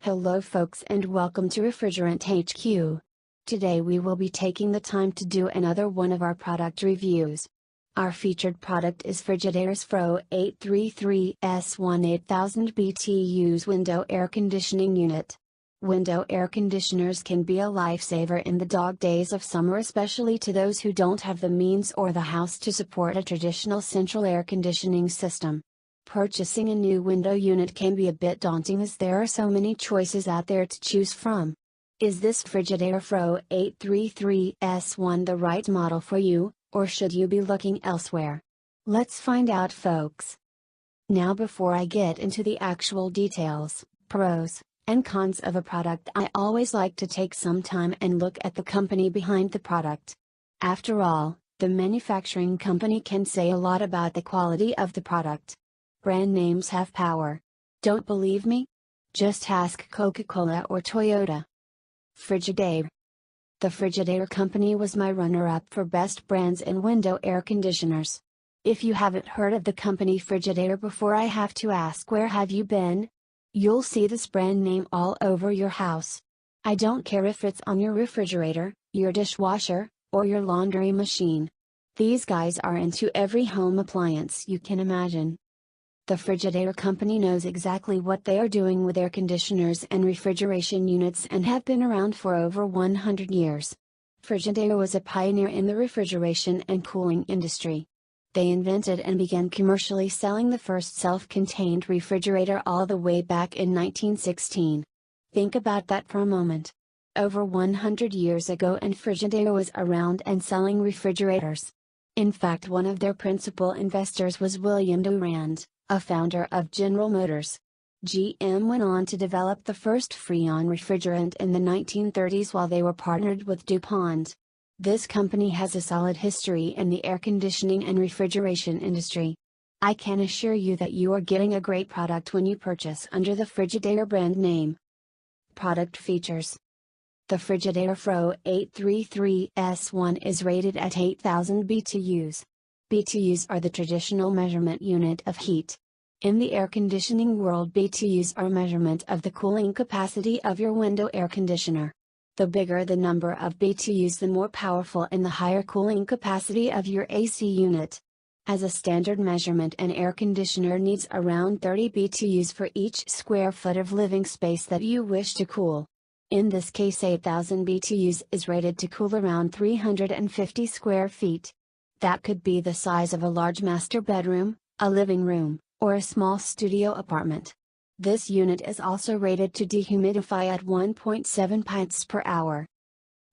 Hello folks and welcome to Refrigerant HQ. Today we will be taking the time to do another one of our product reviews. Our featured product is Frigidaire FFRE0833S1 8000 BTUs window air conditioning unit. Window air conditioners can be a lifesaver in the dog days of summer, especially to those who don't have the means or the house to support a traditional central air conditioning system. Purchasing a new window unit can be a bit daunting as there are so many choices out there to choose from. Is this Frigidaire FFRE0833S1 the right model for you, or should you be looking elsewhere? Let's find out, folks. Now, before I get into the actual details, pros, and cons of a product, I always like to take some time and look at the company behind the product. After all, the manufacturing company can say a lot about the quality of the product. Brand names have power. Don't believe me? Just ask Coca-Cola or Toyota. Frigidaire. The Frigidaire company was my runner-up for best brands in window air conditioners. If you haven't heard of the company Frigidaire before, I have to ask, where have you been? You'll see this brand name all over your house. I don't care if it's on your refrigerator, your dishwasher, or your laundry machine. These guys are into every home appliance you can imagine. The Frigidaire company knows exactly what they are doing with air conditioners and refrigeration units and have been around for over 100 years. Frigidaire was a pioneer in the refrigeration and cooling industry. They invented and began commercially selling the first self-contained refrigerator all the way back in 1916. Think about that for a moment. Over 100 years ago, and Frigidaire was around and selling refrigerators. In fact, one of their principal investors was William Durand, a founder of General Motors. GM went on to develop the first Freon refrigerant in the 1930s while they were partnered with DuPont. This company has a solid history in the air conditioning and refrigeration industry. I can assure you that you are getting a great product when you purchase under the Frigidaire brand name. Product features. The Frigidaire FFRE0833S1 is rated at 8000 BTUs. BTUs are the traditional measurement unit of heat. In the air conditioning world, BTUs are a measurement of the cooling capacity of your window air conditioner. The bigger the number of BTUs, the more powerful and the higher cooling capacity of your AC unit. As a standard measurement, an air conditioner needs around 30 BTUs for each square foot of living space that you wish to cool. In this case, 8000 BTUs is rated to cool around 350 square feet. That could be the size of a large master bedroom, a living room, or a small studio apartment. This unit is also rated to dehumidify at 1.7 pints per hour.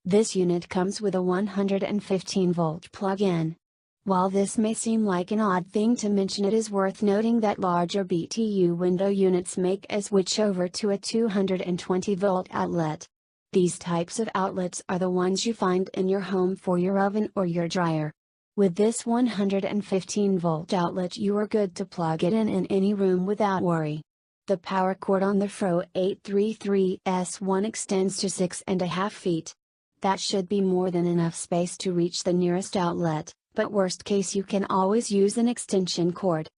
This unit comes with a 115-volt plug-in. While this may seem like an odd thing to mention, it is worth noting that larger BTU window units make a switch over to a 220-volt outlet. These types of outlets are the ones you find in your home for your oven or your dryer. With this 115-volt outlet, you are good to plug it in any room without worry. The power cord on the FFRE0833S1 extends to 6.5 feet. That should be more than enough space to reach the nearest outlet, but worst case you can always use an extension cord.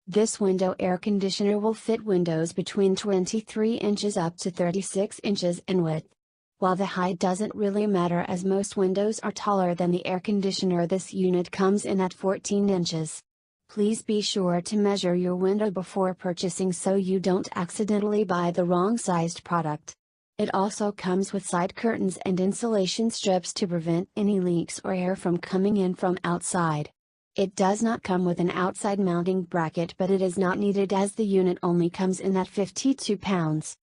This window air conditioner will fit windows between 23 inches up to 36 inches in width. While the height doesn't really matter as most windows are taller than the air conditioner, this unit comes in at 14 inches. Please be sure to measure your window before purchasing so you don't accidentally buy the wrong sized product. It also comes with side curtains and insulation strips to prevent any leaks or air from coming in from outside. It does not come with an outside mounting bracket, but it is not needed as the unit only comes in at 52 pounds.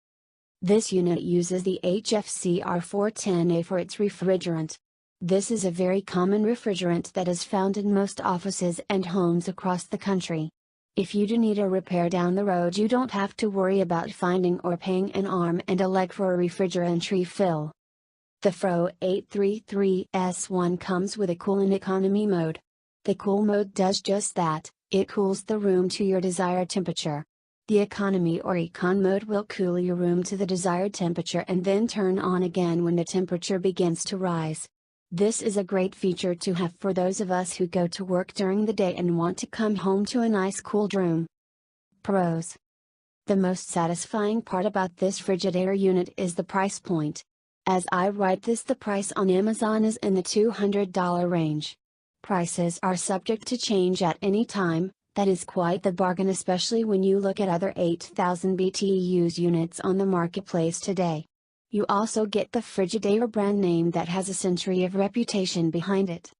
This unit uses the HFCR 410A for its refrigerant. This is a very common refrigerant that is found in most offices and homes across the country. If you do need a repair down the road, you don't have to worry about finding or paying an arm and a leg for a refrigerant refill. The FFRE0833S1 comes with a cool and economy mode. The cool mode does just that, it cools the room to your desired temperature. The economy or econ mode will cool your room to the desired temperature and then turn on again when the temperature begins to rise. This is a great feature to have for those of us who go to work during the day and want to come home to a nice cool room. Pros. The most satisfying part about this Frigidaire unit is the price point. As I write this, the price on Amazon is in the $200 range. Prices are subject to change at any time. That is quite the bargain, especially when you look at other 8,000 BTUs units on the marketplace today. You also get the Frigidaire brand name that has a century of reputation behind it.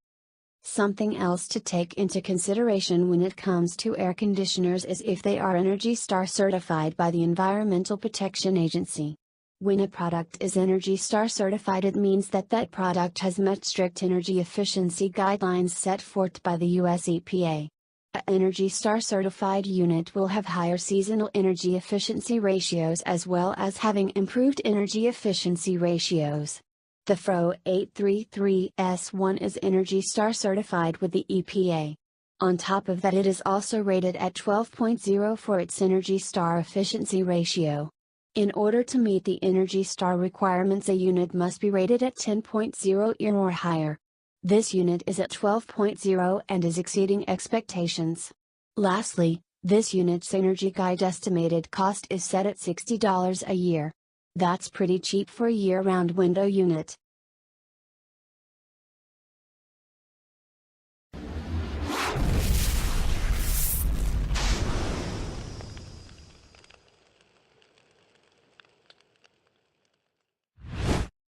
Something else to take into consideration when it comes to air conditioners is if they are ENERGY STAR certified by the Environmental Protection Agency. When a product is ENERGY STAR certified, it means that that product has met strict energy efficiency guidelines set forth by the US EPA. A ENERGY STAR certified unit will have higher seasonal energy efficiency ratios as well as having improved energy efficiency ratios. The FFRE0833S1 is ENERGY STAR certified with the EPA. On top of that, it is also rated at 12.0 for its ENERGY STAR efficiency ratio. In order to meet the ENERGY STAR requirements, a unit must be rated at 10.0 or higher. This unit is at 12.0 and is exceeding expectations. Lastly, this unit's Energy Guide estimated cost is set at $60 a year. That's pretty cheap for a year-round window unit.